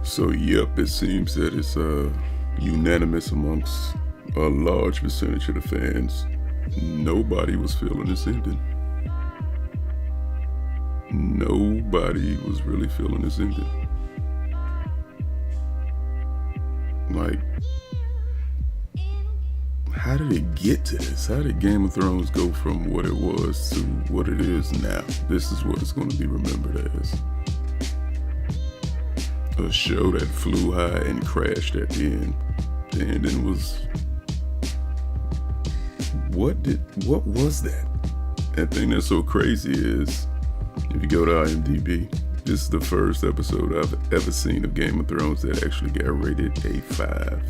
So, yep, it seems that it's unanimous amongst a large percentage of the fans. Nobody was feeling this ending. Nobody was really feeling this ending. Like, how did it get to this? How did Game of Thrones go from what it was to what it is now? This is what it's going to be remembered as. A show that flew high and crashed at the end. The ending was... What was that? That thing that's so crazy is, if you go to IMDb, this is the first episode I've ever seen of Game of Thrones that actually got rated a 5.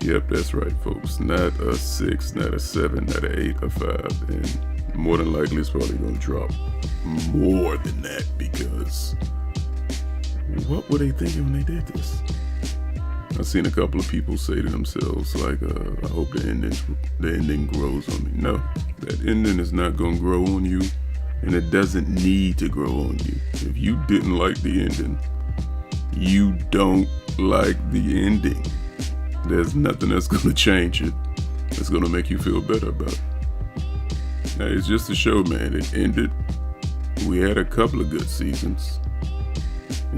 Yep, that's right, folks. Not a 6, not a 7, not an 8, a 5. And more than likely it's probably going to drop more than that, because what were they thinking when they did this? I've seen a couple of people say to themselves, like, I hope the ending grows on me. No, that ending is not going to grow on you, and it doesn't need to grow on you. If you didn't like the ending, you don't like the ending. There's nothing that's going to change it. That's going to make you feel better about it. Now, it's just a show, man. It ended. We had a couple of good seasons,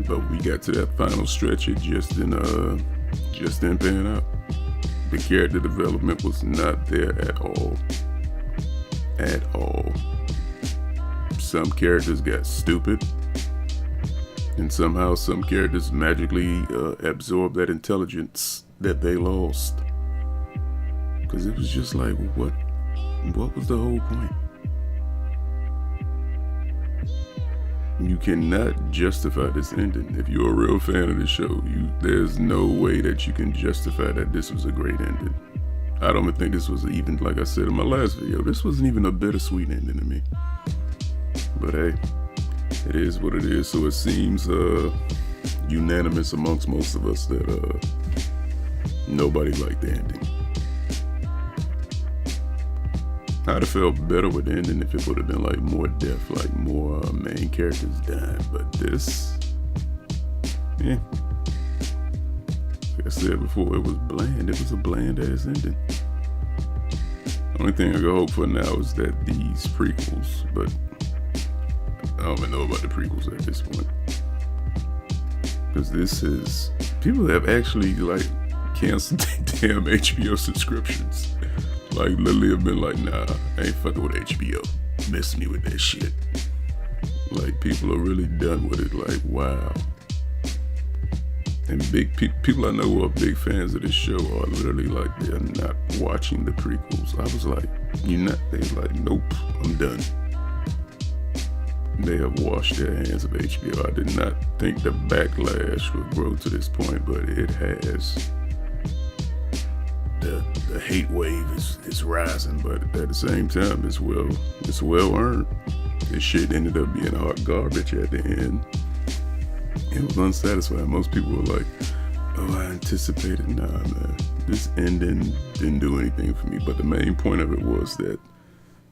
but we got to that final stretch. It just didn't pan out. The character development was not there at all. At all. Some characters got stupid, and somehow some characters magically absorbed that intelligence that they lost. Because it was just like, what was the whole point? You cannot justify this ending. If you're a real fan of the show, there's no way that you can justify that this was a great ending. I don't even think this was even, like I said in my last video, this wasn't even a bittersweet ending to me. But hey, it is what it is. So it seems unanimous amongst most of us that nobody liked the ending. I'd have felt better with the ending if it would have been like more depth, like more main characters dying. But this, like I said before, it was bland. It was a bland ass ending. The only thing I can hope for now is that these prequels, but I don't even know about the prequels at this point. Because people have actually like canceled their damn HBO subscriptions. Like, literally have been like, nah, I ain't fucking with HBO. Miss me with that shit. Like, people are really done with it. Like, wow. And big people I know who are big fans of this show are literally like, they're not watching the prequels. I was like, you're not? They're like, nope, I'm done. They have washed their hands of HBO. I did not think the backlash would grow to this point, but it has. The hate wave is rising, but at the same time, it's well earned. This shit ended up being hot garbage at the end. It was unsatisfying. Most people were like, "Oh, I anticipated." Nah, man, this ending didn't do anything for me. But the main point of it was that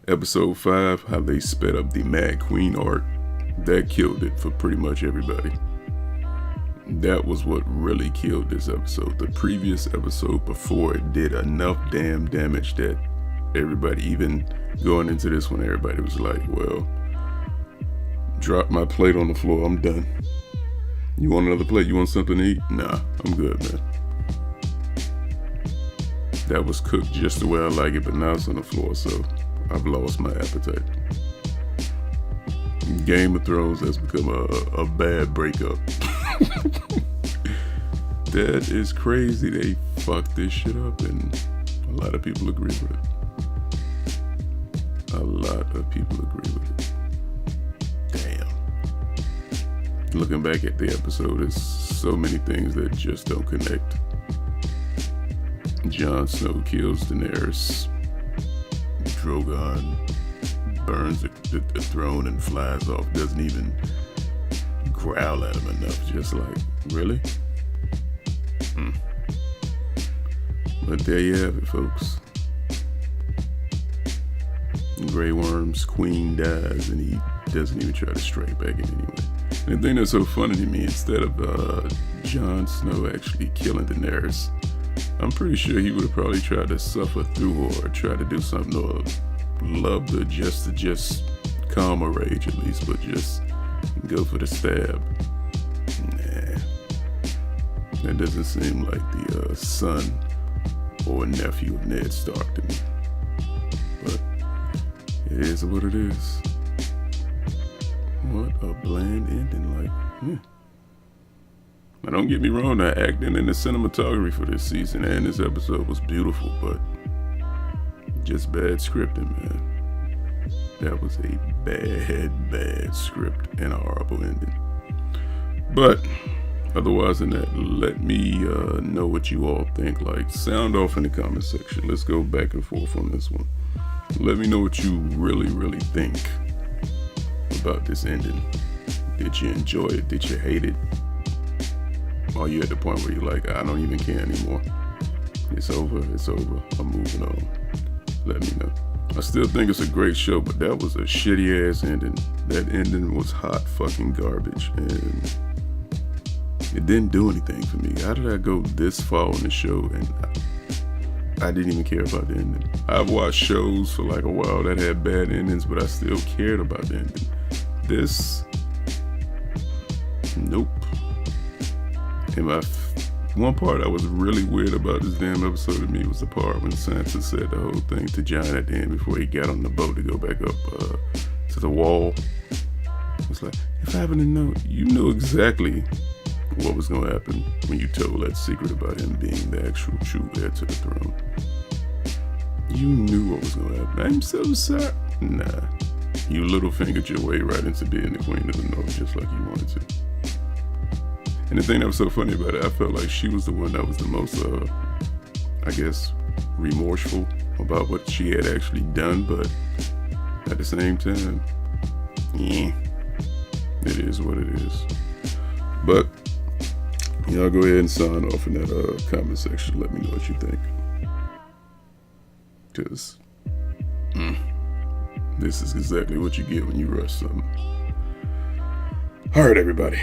episode 5, how they sped up the Mad Queen arc, that killed it for pretty much everybody. That was what really killed this episode. The previous episode before it did enough damn damage that everybody, even going into this one, everybody was like, well, drop my plate on the floor, I'm done. You want another plate? You want something to eat? Nah, I'm good, man. That was cooked just the way I like it, but now it's on the floor, so I've lost my appetite. Game of Thrones has become a bad breakup. That is crazy. They fucked this shit up, and a lot of people agree with it. A lot of people agree with it. Damn. Looking back at the episode, there's so many things that just don't connect. Jon Snow kills Daenerys. Drogon burns the throne and flies off. Doesn't even growl at him enough. Just like, really? But there you have it, folks. Grey Worm's queen dies, and he doesn't even try to strike back in anyway. And the thing that's so funny to me, instead of Jon Snow actually killing Daenerys, I'm pretty sure he would have probably tried to suffer through or try to do something or love to just calm her rage at least, but just go for the stab. Nah, that doesn't seem like the son or nephew of Ned Stark to me. But it is what it is. What a bland ending, like, Now don't get me wrong, the acting and the cinematography for this season and this episode was beautiful, but just bad scripting, man. That was a bad script and a horrible ending. But otherwise than that, let me know what you all think. Like, sound off in the comment section. Let's go back and forth on this one. Let me know what you really think about this ending. Did you enjoy it? Did you hate it? Are you at the point where you're like, I don't even care anymore? It's over. I'm moving on. Let me know. I still think it's a great show, but that was a shitty ass ending. That ending was hot fucking garbage, and it didn't do anything for me. How did I go this far on the show and I didn't even care about the ending? I've watched shows for like a while that had bad endings, but I still cared about the ending. This, nope. And one part I was really weird about this damn episode to me was the part when Sansa said the whole thing to Jon at the end before he got on the boat to go back up to the wall. It's like, if I happen to know, you knew exactly what was going to happen when you told that secret about him being the actual true heir to the throne. You knew what was going to happen. I'm so sorry. Nah. You little fingered your way right into being the queen of the north just like you wanted to. And the thing that was so funny about it, I felt like she was the one that was the most, I guess, remorseful about what she had actually done, but at the same time, yeah, it is what it is. But y'all go ahead and sign off in that comment section. Let me know what you think. Because this is exactly what you get when you rush something. All right, everybody.